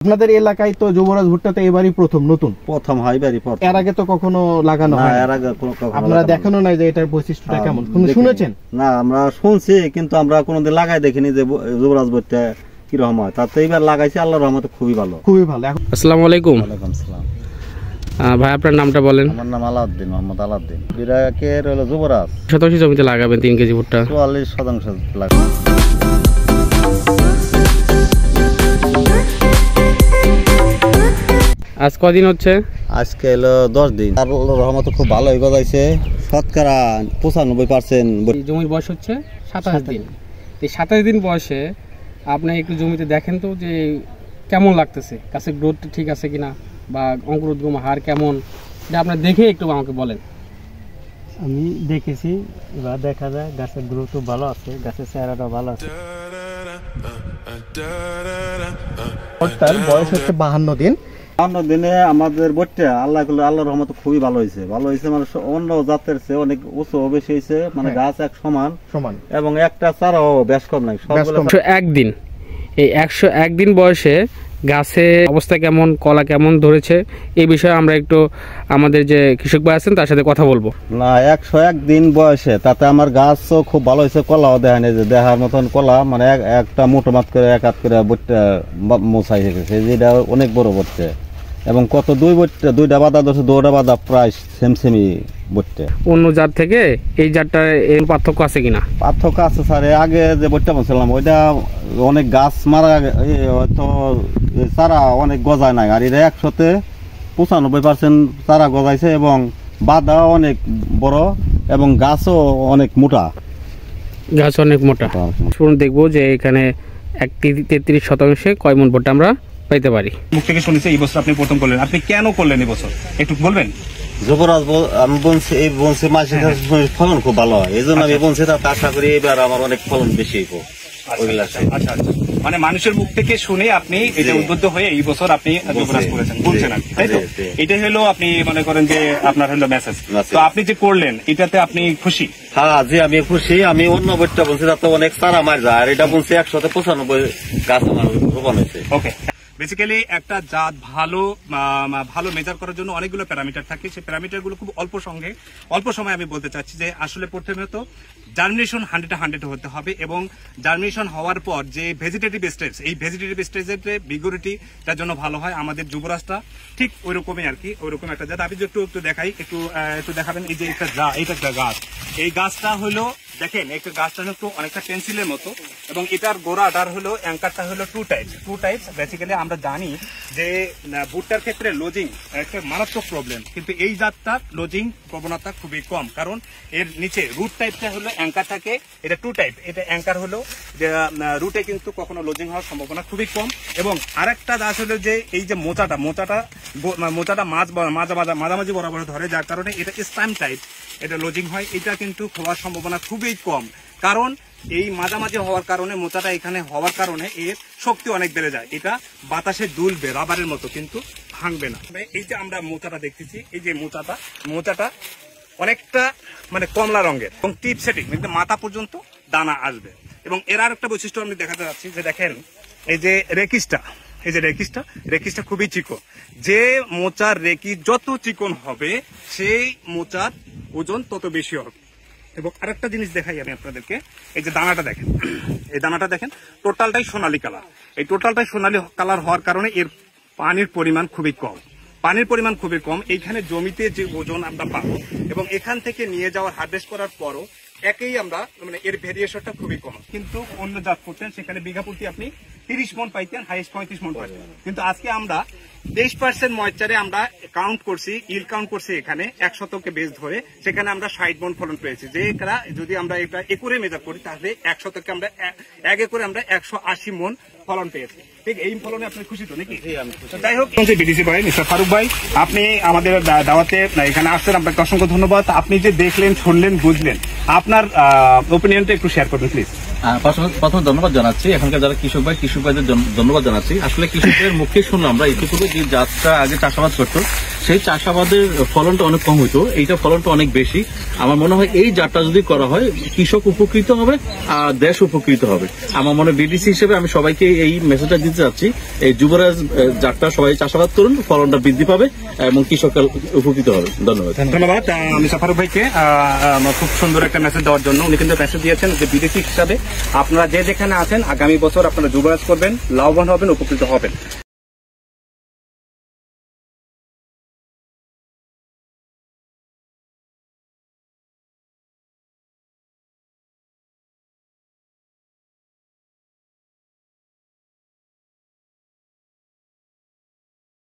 আপনাদের এলাকায় তো যুবরাজ ভুট্টা তো এবারই প্রথম হয়, এবারই প্রথম। এর আগে তো কখনো লাগানো হয় না? এর আগে আপনারা দেখানো নাই যে এটার বৈশিষ্ট্যটা কেমন, শুনেছেন? না, আমরা শুনছি কিন্তু আমরা কোনোদিন লাগাই দেখিনি যে যুবরাজ ভুট্টা কিরকম হয়। তাতে এবার লাগাইছি, আল্লাহর রহমতে খুবই ভালো। আসসালামু আলাইকুম। ওয়ালাইকুম আসসালাম। ভাই আপনার নামটা বলেন? আমার নাম আলাউদ্দিন, মোহাম্মদ আলাউদ্দিন। বিরাকের হলো যুবরাজ। শতাংশ জমিতে লাগাবেন 3 কেজি ভুট্টা? 44% লাগাবো। আজ কদিন হচ্ছে? আজকে হলো 10 দিন। আল্লাহর রহমতে খুব ভালোই গজাইছে, শতকরা 95%। জমির বয়স হচ্ছে 27 দিন। এই 27 দিন বয়সে আপনি একটু জমিতে দেখেন তো যে কেমন লাগতেছে, গাছের গ্রোথ ঠিক আছে কিনা বা অঙ্কুরোদ্গম হার কেমন, এটা আপনার দেখে একটু আমাকে বলেন। আমি দেখেছি, এবার দেখা যায় গাছের গ্রোথও ভালো আছে, গাছের চেহারাটা ভালো আছে। বয়স হচ্ছে 52 দিন। 52 দিনে আমাদের ভুট্টা আল্লাহর রহমতে খুবই ভালো হয়েছে। মানে অন্য জাতের চেয়ে অনেক উঁচু বেশি হয়েছে, মানে গাছ এক সমান এবং একটা চারাও বেশ কম নাই। 101 দিন, এই 101 দিন বয়সে গাছে অবস্থা কেমন, কলা কেমন ধরেছে, এই বিষয়ে আমরা একটু আমাদের যে কৃষক ভাই আছেন তার সাথে কথা বলবো। না, 101 দিন বয়সে তাতে আমার গাছও খুব ভালো হয়েছে, কলাও দেখানি যে দেখার মতন কলা, মানে একটা মোটো মাত করে এক হাত করে ভুট্টা মোছাই গেছে, যেটা অনেক বড় ভুট্টা। এবং কত দুইটা বাদা ধরছে, দুটা বাদা প্রায় সেমই ভুট্টা। অন্য জাত থেকে এই জাতটার এর পার্থক্য আছে কিনা? পার্থক্য আছে স্যার। আগে যে ভুট্টা বলছিলাম ওইটা অনেক গাছ মারা, হয়তো চারা অনেক গজায় নাই, আর এটা 195% চারা গজাইছে এবং বাদা অনেক বড় এবং গাছও অনেক মোটা। গাছ অনেক মোটা। শুনুন, দেখবো যে এখানে 33% কয় মন ভুট্টা আমরা পাইতে পারি। মুখ থেকে শুনেছি এই বছর আপনি প্রথম করলেন, আপনি কেন করলেন এই বছর একটু বলবেন? যুবরাজ আমি বলছি, এই বলছি মাসে ফলন খুব ভালো হয়, এই জন্য আমি বলছি, তার আশা করি এবার আমার অনেক ফলন বেশি হইব। আচ্ছা, মানে মানুষের মুখ থেকে শুনে আপনি এটা উদ্বুদ্ধ হয়ে এই বছর আপনি যুবরাজ করেছেন, বলছেন আপনি, তাই তো? এটাই হলো আপনি মনে করেন যে আপনার হলো মেসেজ। তো আপনি যে করলেন এটাতে আপনি খুশি? হ্যাঁ জি, আমি খুশি। আমি অন্য বইটা বলছি তাতে অনেক চারা মার যায়, আর এটা বলছি 195 গাছ আমার রোপণ হয়েছে। ওকে, বেসিক্যালি একটা জাত ভালো মেজার করার জন্য অনেকগুলো প্যারামিটার থাকে। সেই প্যারামিটার গুলো খুব অল্প সময় আমি বলতে চাচ্ছি যে আসলে প্রথমত জার্মিনেশন 100 হতে হবে, এবং জার্মিনেশন হওয়ার পর যে ভেজিটেটিভ স্টেজ, এই ভেজিটেটিভ স্টেজের ভিগোরিটিটার জন্য ভালো হয়। আমাদের যুবরাজটা ঠিক ওইরকমই আর কি, ওইরকম একটা জাত। আমি একটু দেখাই, একটু দেখাবেন। এই যে একটা গাছ, এই গাছটা হলো দেখেন, একটা গাছটা হলো অনেকটা পেন্সিলের মতো, এবং এটার গোড়াটার হলো অ্যাঙ্কারটা হলো টু টাইপস। বেসিক্যালি আমরা জানি যে ভুট্টার ক্ষেত্রে লোজিং একটা মারাত্মক প্রবলেম, কিন্তু এই জাতটার লোজিং প্রবণতা খুবই কম, কারণ এর নিচে রুট টাইপটা হলো অ্যাঙ্কার থাকে, এটা টু টাইপ, এটা অ্যাঙ্কার হলো যে রুটে কিন্তু কখনো লোজিং হওয়ার সম্ভাবনা খুবই কম। এবং আরেকটা গাছ হলো যে এই যে মোচাটা মাঝামাঝি বরাবর ধরে, যার কারণে এটা স্টাইম টাইপ, এটা লোজিং হয়, এটা কিন্তু হওয়ার সম্ভাবনা খুবই কম, কারণ এই মাঝামাঝি হওয়ার কারণে মোচাটা এখানে হওয়ার কারণে এর শক্তি অনেক বেড়ে যায়, এটা বাতাসে দুলবে রাবারের মতো, কিন্তু ভাঙবে না। এই যে আমরা মোচাটা দেখতেছি, এই যে মোচাটা অনেকটা মানে কমলা রঙের এবং টিপ সেটিং, কিন্তু মাথা পর্যন্ত দানা আসবে। এবং এর আর একটা বৈশিষ্ট্য আমি দেখাতে যাচ্ছি, যে দেখেন এই যে রেকিসটা খুবই চিকন। যে মোচার রেকি যত চিকন হবে সেই মোচার ওজন তত বেশি হবে। এবং আরেকটা জিনিস দেখাই আমি আপনাদেরকে, এই যে দানাটা দেখেন, এই দানাটা দেখেন, টোটালটাই সোনালী কালার। এই টোটালটাই সোনালী কালার হওয়ার কারণে এর পানির পরিমাণ খুবই কম। এইখানে জমিতে যে ওজন আমরা পাবো এবং এখান থেকে নিয়ে যাওয়ার হারভেস্ট করার পরও একই আমরা মানে এর ভেরিয়েশনটা খুবই কম। কিন্তু অন্য জাত করতেন সেখানে বিঘা প্রতি আপনি 30 মন পাইতেন, হাইয়েস্ট 35 মন পাইতেন। কিন্তু আজকে আমরা 23% ময়েশ্চারে আমরা কাউন্ট করছি, এখানে 1 শতকে বেস ধরে, সেখানে আমরা 60 মন ফলন পেয়েছি। যে যদি আমরা এটা একরে মেজার করি তাহলে 1 শতকে আমরা 1 একরে আমরা 180 মন ফলন পেয়েছি। ঠিক এই ফলনে আপনি খুশি তো নাকি? যাই হোক, বিডিসি ভাই মিস্টার ফারুক ভাই, আপনি আমাদের দাওয়াতে এখানে আসছেন, আপনাকে অসংখ্য ধন্যবাদ। আপনি যে দেখলেন, শুনলেন, বুঝলেন, আপনার ওপিনিয়নটা একটু শেয়ার করবেন প্লিজ। প্রথমে ধন্যবাদ জানাচ্ছি এখানকার যারা কৃষক ভাইদের ধন্যবাদ জানাচ্ছি। আসলে কৃষকদের মুখে শুনলাম আমরা এইটুকু যে জাতটা আগে চাষাবাদ করতো সেই চাষাবাদের ফলনটা অনেক কম হইতো, এইটা ফলনটা অনেক বেশি। আমার মনে হয় এই জাতটা যদি করা হয় কৃষক উপকৃত হবে আর দেশ উপকৃত হবে। আমার মনে হয় বিডিসি হিসেবে আমি সবাইকে এই মেসেজটা দিতে চাচ্ছি, এই যুবরাজ জাতটা সবাই চাষাবাদ করুন, ফলনটা বৃদ্ধি পাবে এবং কৃষকরা উপকৃত হবে। ধন্যবাদ। ধন্যবাদ মির্জা ফারুক ভাইকে খুব সুন্দর একটা মেসেজ দেওয়ার জন্য। উনি কিন্তু মেসেজ দিয়েছেন যে বিদেশি হিসাবে আপনারা যে যেখানে আছেন আগামী বছর আপনারা যুবরাজ করবেন, লাভবান হবেন, উপকৃত হবেন।